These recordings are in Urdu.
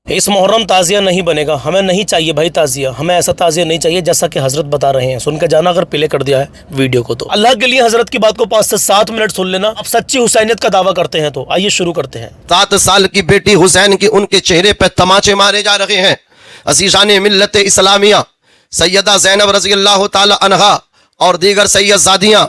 اس محرم تعزیہ نہیں بنے گا، ہمیں نہیں چاہیے بھائی تعزیہ، ہمیں ایسا تعزیہ نہیں چاہیے جیسا کہ حضرت بتا رہے ہیں۔ سن کے جانا اگر پلے کر دیا ہے ویڈیو کو تو اللہ کے لیے حضرت کی بات کو 5 سے 7 منٹ سن لینا۔ اب سچی حسینیت کا دعویٰ کرتے ہیں تو آئیے شروع کرتے ہیں۔ 7 سال کی بیٹی حسین کی ان کے چہرے پہ تماچے مارے جا رہے ہیں۔ عزیزان ملت اسلامیہ، سیدہ زینب رضی اللہ تعالی عنہا اور دیگر سید زادیاں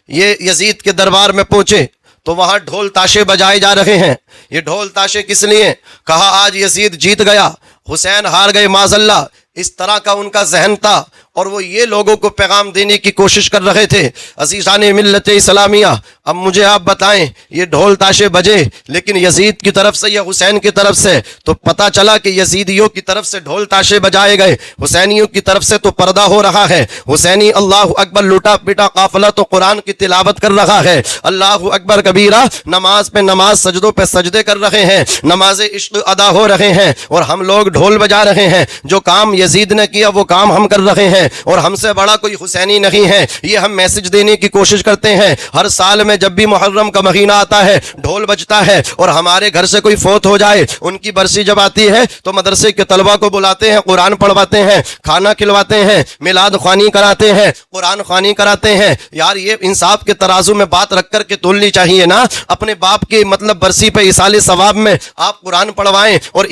یہ یزید کے دربار میں پہنچے تو وہاں ڈھول تاشے بجائے جا رہے ہیں۔ یہ ڈھول تاشے کس لیے؟ کہا آج یزید جیت گیا، حسین ہار گئے معاذ اللہ۔ اس طرح کا ان کا ذہن تھا اور وہ یہ لوگوں کو پیغام دینے کی کوشش کر رہے تھے۔ عزیزان ملت اسلامیہ، اب مجھے آپ بتائیں، یہ ڈھول تاشے بجے لیکن یزید کی طرف سے یا حسین کی طرف سے؟ تو پتہ چلا کہ یزیدیوں کی طرف سے ڈھول تاشے بجائے گئے، حسینیوں کی طرف سے تو پردہ ہو رہا ہے۔ حسینی اللہ اکبر لوٹا پیٹا قافلہ تو قرآن کی تلاوت کر رہا ہے، اللہ اکبر کبیرہ، نماز پہ نماز، سجدوں پہ سجدے کر رہے ہیں، نماز عشق ادا ہو رہے ہیں، اور ہم لوگ ڈھول بجا رہے ہیں۔ جو کام یزید نے کیا وہ کام ہم کر رہے ہیں، اور ہم سے بڑا کوئی حسینی نہیں ہے۔ یہ ہم میسج دینے کی کوشش کرتے ہیں۔ ہر سال میں جب بھی محرم کا مہینہ آتا ہے ڈھول بجتا ہے، اور ہمارے گھر سے کوئی فوت ہو جائے، ان کی برسی جب آتی ہے تو مدرسے کے طلبہ کو بلاتے ہیں، قرآن پڑھواتے ہیں، کھانا کھلواتے ہیں، میلاد خوانی کراتے ہیں، قرآن خوانی کراتے ہیں۔ یار یہ انصاف کے ترازو میں بات رکھ کر کے تولنی چاہیے نا۔ اپنے باپ کی برسی پہ ایصال ثواب میں آپ قرآن پڑھوائیں اور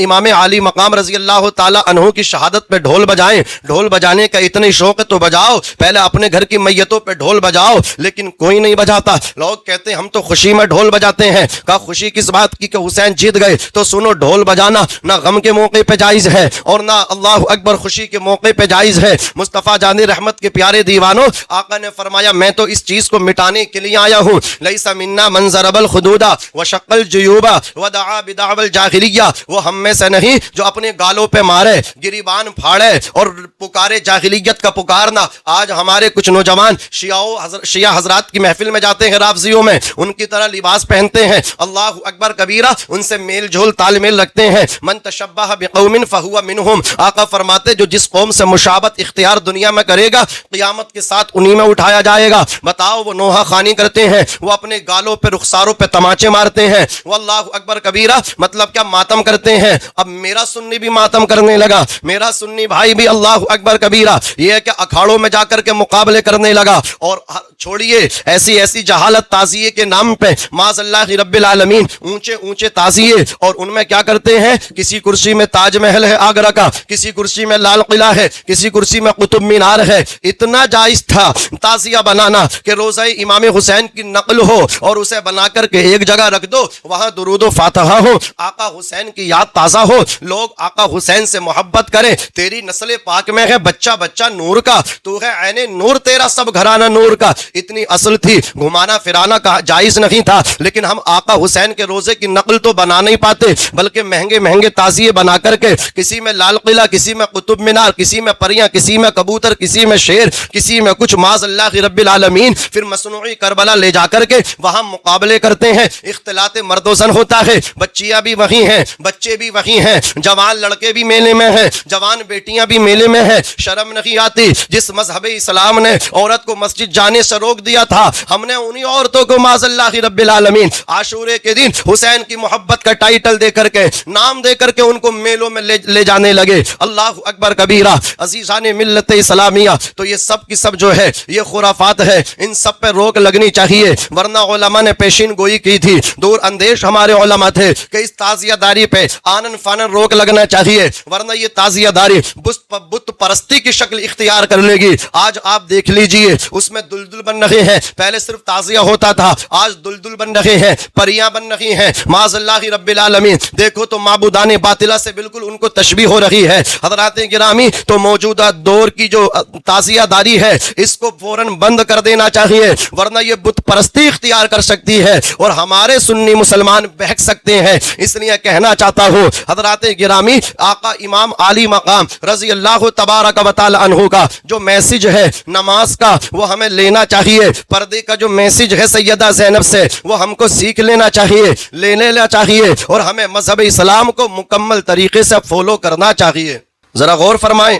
امام عالی مقام رضی اللہ تعالی عنہ کی شہادت پہ ڈھول بجائیں۔ ڈھول بجانے کا اتنی شوق ہے تو بجاؤ، پہلے اپنے گھر کی میتوں پہ ڈھول بجاؤ، لیکن کوئی نہیں بجاتا۔ لوگ کہتے ہیں ہم تو خوشی میں ڈھول بجاتے ہیں۔ کہا خوشی کس بات کی کہ حسین جیت گئے؟ تو سنو، ڈھول بجانا نہ غم کے موقع پہ جائز ہے اور نہ اللہ اکبر خوشی کے موقع پہ جائز ہے۔ مصطفیٰ جان رحمت کے پیارے دیوانوں، آقا نے فرمایا میں تو اس چیز کو مٹانے کے لیے آیا ہوں۔ لیس منا من ضرب الخدود وشق الجیوب ودعا بدعوى الجاہلیہ، وہ ہم میں سے نہیں جو اپنے گالوں پہ مارے، گریبان پھاڑے اور پکارے جاہلیت کا پکارنا۔ آج ہمارے کچھ نوجوان شیعہ حضرات کی محفل میں جاتے ہیں، رافضیوں میں، ان کی طرح لباس پہنتے ہیں، اللہ اکبر کبیرہ، ان سے میل جول تال میل رکھتے ہیں۔ من تشبہ بقوم فہو منہم، آقا فرماتے جو جس قوم سے مشابہت اختیار دنیا میں کرے گا قیامت کے ساتھ انہی میں اٹھایا جائے گا۔ بتاؤ، وہ نوحہ خوانی کرتے ہیں، وہ اپنے گالوں پہ رخساروں پہ تماچے مارتے ہیں، وہ اللہ اکبر کبیرہ مطلب کیا ماتم کرتے ہیں۔ اب میرا سنی بھی ماتم کرنے لگا، میرا سنی بھائی بھی اللہ اکبر کبیرہ یہ ہے کہ اکھاڑوں میں جا کر کے مقابلے کرنے لگا۔ اور چھوڑیے ایسی جہالت، تعزیے کے نام پہ معاذ اللہ رب العالمین اونچے تعزیے، اور ان میں کیا کرتے ہیں؟ کسی کرسی میں تاج محل ہے آگرہ کا، کسی کرسی میں لال قلعہ ہے، کسی کرسی میں قطب مینار ہے۔ اتنا جائز تھا تعزیہ بنانا کہ روزہ امام حسین کی نقل ہو اور اسے بنا کر کے ایک جگہ رکھ دو، وہاں درود و فاتحہ ہو، آقا حسین کی یاد تازہ ہو، لوگ آقا حسین سے محبت کریں۔ تیری نسل پاک میں ہے بچہ نور کا، تو ہے عین نور، تیرا سب گھرانہ نور کا۔ اتنی اصل تھی، گھمانا پھرانا کا جائز نہیں تھا، لیکن ہم آقا حسین کے روزے کی نقل تو بنا نہیں پاتے، بلکہ مہنگے تعزیے بنا کر کے کسی میں لال قلعہ، کسی میں قطب مینار، کسی میں پریاں، کسی میں کبوتر، کسی میں شیر، کسی میں کچھ، معاذ اللہ رب العالمین۔ پھر مصنوعی کربلا لے جا کر کے وہاں مقابلے کرتے ہیں، اختلاط مرد و زن ہوتا ہے، بچیاں بھی وہی ہیں، بچے بھی وہی ہیں، جوان لڑکے بھی میلے میں ہیں، جوان بیٹیاں بھی میلے میں ہیں۔ شرم نہیں آتی؟ جس مذہب اسلام نے عورت کو مسجد جانے سے روک دیا تھا، ہم نے انہی عورتوں کو معاذ اللہ رب العالمین عاشورے کے دن حسین کی محبت کا ٹائٹل دے کر کے، نام دے کر کے ان کو میلوں میں لے جانے لگے۔ اللہ اکبر کبیرہ، عزیزان ملت اسلامیہ، تو یہ سب کی سب جو ہے یہ خرافات ہے، ان سب پہ روک لگنی چاہیے، ورنہ علماء نے پیشین گوئی کی تھی، دور اندیش ہمارے علماء تھے کہ اس تعزیہ داری پہ آنن فانن روک لگنا چاہیے، ورنہ یہ تعزیہ داری بت پرستی کی شکل اختیار کر لے گی۔ آج آپ دیکھ لیجئے، اس میں دلدل بن رہے ہیں، پہلے صرف تعزیہ ہوتا تھا، آج دلدل بن رہے ہیں، پریاں بن رہی ہیں، معاذ اللہ رب العالمین۔ دیکھو تو معبودان باطلہ سے بالکل ان کو تشبیہ ہو رہی ہے۔ حضرات گرامی، تو موجودہ دور کی جو تعزیہ داری ہے اس کو فوراً بند کر دینا چاہیے، ورنہ یہ بت پرستی اختیار کر سکتی ہے اور ہمارے سنی مسلمان بہک سکتے ہیں۔ اس لیے کہنا چاہتا ہوں حضرات گرامی، آقا امام عالی مقام رضی اللہ تبارک و تعالی عنہ کا جو میسج ہے نماز کا وہ ہمیں لینا چاہیے، پردے کا جو میسج ہے سیدہ زینب سے وہ ہم کو سیکھ لینا چاہیے، لینا چاہیے، اور ہمیں مذہب اسلام کو مکمل طریقے سے فالو کرنا چاہیے۔ ذرا غور فرمائیں،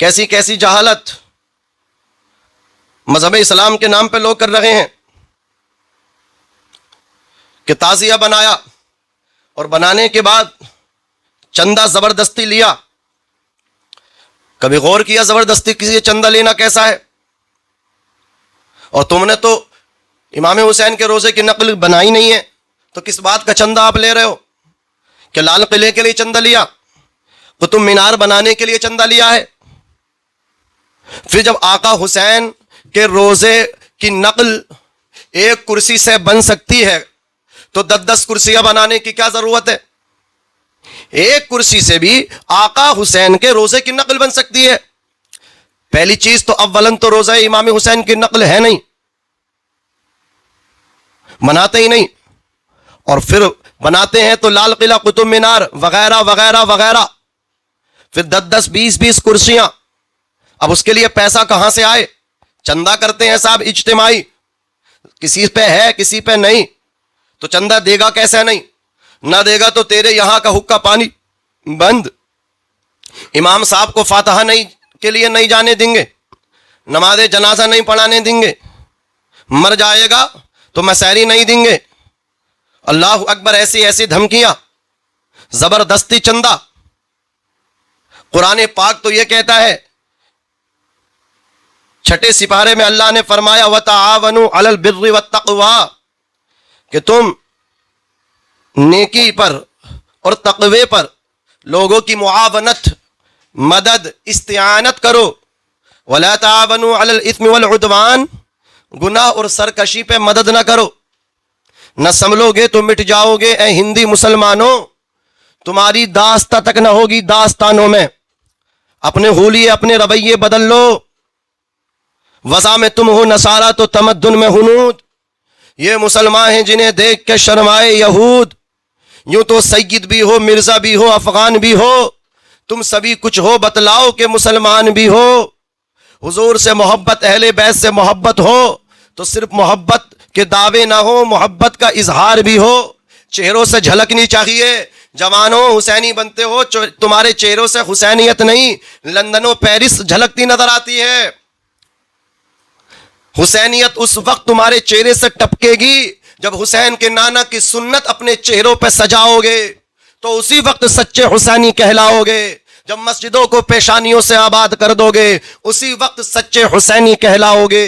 کیسی جہالت مذہب اسلام کے نام پہ لوگ کر رہے ہیں کہ تعزیہ بنایا اور بنانے کے بعد چندہ زبردستی لیا. کبھی غور کیا زبردستی کسی سے چندہ لینا کیسا ہے؟ اور تم نے تو امام حسین کے روزے کی نقل بنائی نہیں ہے, تو کس بات کا چندہ آپ لے رہے ہو؟ کہ لال قلعے کے لیے چندہ لیا, قطب مینار بنانے کے لیے چندہ لیا ہے؟ پھر جب آقا حسین کے روزے کی نقل ایک کرسی سے بن سکتی ہے تو 10 کرسیاں بنانے کی کیا ضرورت ہے؟ ایک کرسی سے بھی آقا حسین کے روزے کی نقل بن سکتی ہے. پہلی چیز تو اولن تو روزہ امام حسین کی نقل ہے نہیں, بناتے ہی نہیں, اور پھر بناتے ہیں تو لال قلعہ, قطب مینار وغیرہ وغیرہ وغیرہ, پھر 10 20 کرسیاں. اب اس کے لیے پیسہ کہاں سے آئے؟ چندہ کرتے ہیں صاحب اجتماعی, کسی پہ ہے کسی پہ نہیں, تو چندہ دے گا کیسے؟ نہیں نہ دے گا تو تیرے یہاں کا حقہ پانی بند. امام صاحب کو فاتحہ نہیں کے لیے نہیں جانے دیں گے, نماز جنازہ نہیں پڑھانے دیں گے, مر جائے گا تو مسحری نہیں دیں گے. اللہ اکبر, ایسی ایسی دھمکیاں, زبردستی چندہ. قرآن پاک تو یہ کہتا ہے, 6 سپارے میں اللہ نے فرمایا وَتَعَاوَنُوا عَلَى الْبِرِّ وَالتَّقْوَى, کہ تم نیکی پر اور تقوی پر لوگوں کی معاونت, مدد, استعانت کرو. وَلَا تَعَاوَنُوا عَلَى الْإِثْمِ وَالْعُدْوَانِ, گناہ اور سرکشی پہ مدد نہ کرو. نہ سنبھلو گے تو مٹ جاؤ گے اے ہندی مسلمانوں, تمہاری داستہ تک نہ ہوگی داستانوں میں. اپنے حولیے اپنے رویے بدل لو. وضع میں تم ہو نصارہ تو تمدن میں ہنود, یہ مسلمان ہیں جنہیں دیکھ کے شرمائے یہود. یوں تو سید بھی ہو, مرزا بھی ہو, افغان بھی ہو, تم سبھی کچھ ہو, بتلاؤ کہ مسلمان بھی ہو. حضور سے محبت, اہل بیت سے محبت ہو تو صرف محبت کے دعوے نہ ہو, محبت کا اظہار بھی ہو. چہروں سے جھلکنی چاہیے. جوانوں حسینی بنتے ہو, تمہارے چہروں سے حسینیت نہیں, لندن و پیرس جھلکتی نظر آتی ہے. حسینیت اس وقت تمہارے چہرے سے ٹپکے گی جب حسین کے نانا کی سنت اپنے چہروں پہ سجاؤ گے, تو اسی وقت سچے حسینی کہلاؤ گے. جب مسجدوں کو پیشانیوں سے آباد کر دو گے, اسی وقت سچے حسینی کہلاؤ گے.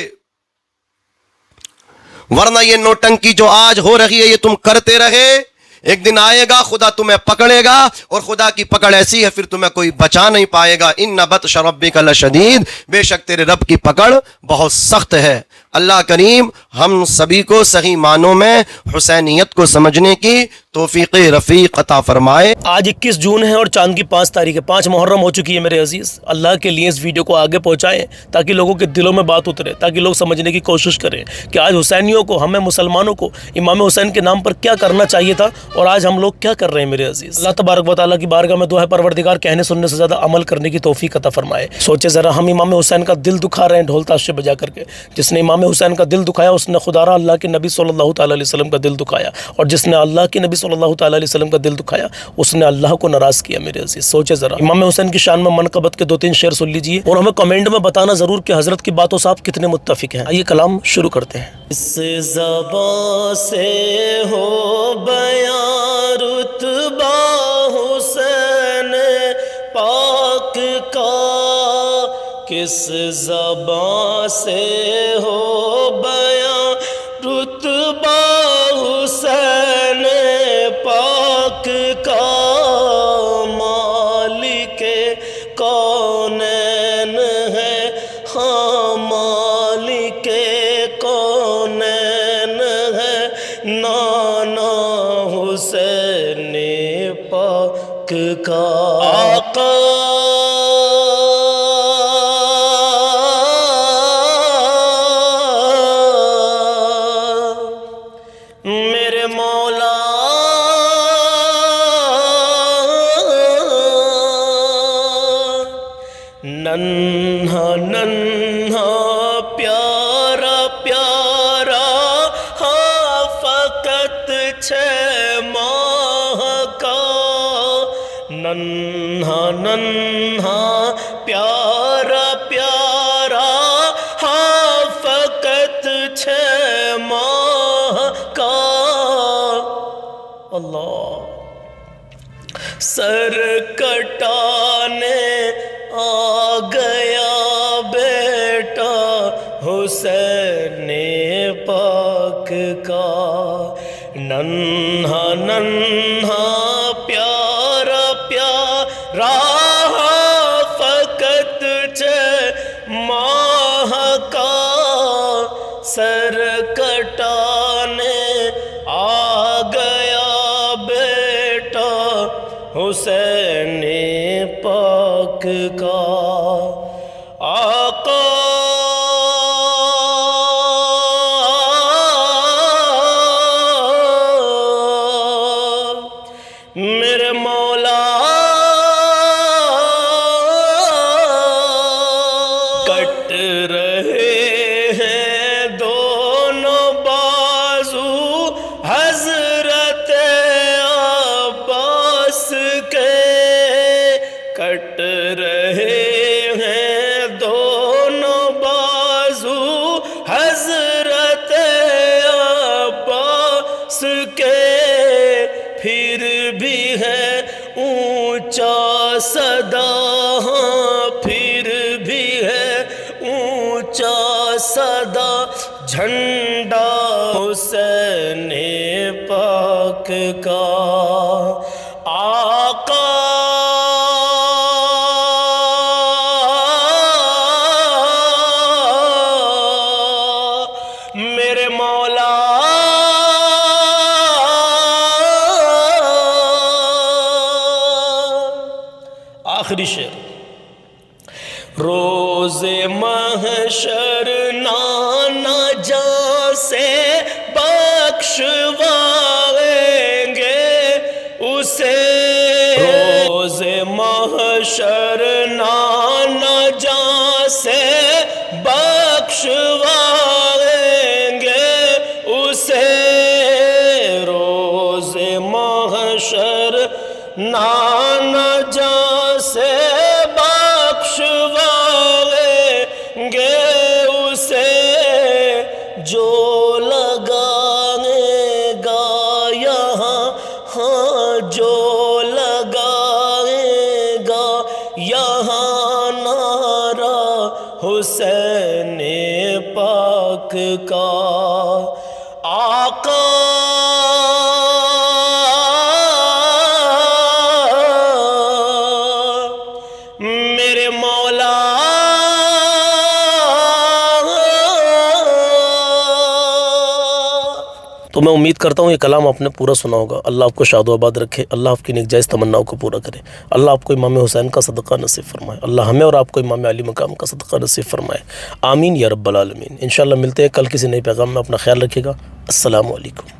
ورنہ یہ نوٹنکی جو آج ہو رہی ہے یہ تم کرتے رہے, ایک دن آئے گا خدا تمہیں پکڑے گا, اور خدا کی پکڑ ایسی ہے پھر تمہیں کوئی بچا نہیں پائے گا. ان بطش ربک لشدید, بے شک تیرے رب کی پکڑ بہت سخت ہے. اللہ کریم ہم سبھی کو صحیح معنوں میں حسینیت کو سمجھنے کی توفیق رفیق عطا فرمائے. آج 21 جون ہے اور چاند کی 5 تاریخ ہے, 5 محرم ہو چکی ہے میرے عزیز. اللہ کے لیے اس ویڈیو کو آگے پہنچائیں تاکہ لوگوں کے دلوں میں بات اترے, تاکہ لوگ سمجھنے کی کوشش کریں کہ آج حسینیوں کو, ہمیں مسلمانوں کو امام حسین کے نام پر کیا کرنا چاہیے تھا اور آج ہم لوگ کیا کر رہے ہیں میرے عزیز. اللہ تبارک و تعالیٰ کی بارگاہ میں دعا ہے پروردگار کہنے سننے سے زیادہ عمل کرنے کی توفیق عطا فرمائے. سوچے ذرا, ہم امام حسین کا دل دکھا رہے ہیں ڈھول تاشے بجا کر کے. جس نے امام حسین کا دل دکھایا اس نے خدا را اللہ کے نبی صلی اللہ تعالیٰ علیہ وسلم کا دل دکھایا, اور جس نے اللہ کے نبی صلی اللہ تعالیٰ علیہ وسلم کا دل دکھایا اس نے اللہ کو ناراض کیا میرے عزیز. سوچے ذرا. امام حسین کی شان میں منقبت کے 2-3 شعر سن لیجئے اور ہمیں کمنٹ میں بتانا ضرور کہ حضرت کی باتوں سے آپ کتنے متفق ہیں. آئیے کلام شروع کرتے ہیں. اس زبان سے ہو بیان رتبہ حسین پاک کا, کس زبان سے ہو بیان رتبہ حسین پاک کا, مالک کونین ہے, ہاں مالک کونین ہے, نانا حسین پاک کا. آقا میرے مولا ننھا ننھا پیارا پیارا, ہاں فقط 6 ماہ کا, ننھا ننھا پیارا پیارا, ہاں فقط 6 ماہ کا. اللہ سر کٹانے آ گیا بیٹا حسین پاک کا، ننھا ننھا پیارا پیارا فقط ماہ کا، سر کٹانے آ گیا بیٹا حسین پاک کا۔ آقا میرے مولا کٹ رہے ہیں دونوں بازو حضرت عباس کے، کٹ رہے ہیں دونوں بازو حضرت عباس کے، پھر بھی ہے اونچا صدا، ہاں پھر بھی ہے اونچا صدا جھنڈا حسین پاک کا۔ آقا میرے مولا آخری شعر، روز محشر نانا جاں سے بخشوائیں گے اسے، روز محشر نانا جاں سے بخشوائیں گے اسے، روز محشر نانا جاں سے بخشوائیں گے اسے، جو لگائے گا یہاں، ہاں جو لگائے گا یہاں نعرہ حسین پاک کا۔ آقا میرے مولا تو میں امید کرتا ہوں یہ کلام آپ نے پورا سنا ہوگا۔ اللہ آپ کو شاد و آباد رکھے، اللہ آپ کی نیک جائز تمناؤں کو پورا کرے، اللہ آپ کو امام حسین کا صدقہ نصیب فرمائے، اللہ ہمیں اور آپ کو امام علی مقام کا صدقہ نصیب فرمائے، آمین یا رب العالمین۔ انشاءاللہ ملتے ہیں کل کسی نئے پیغام میں، اپنا خیال رکھیے گا۔ السلام علیکم۔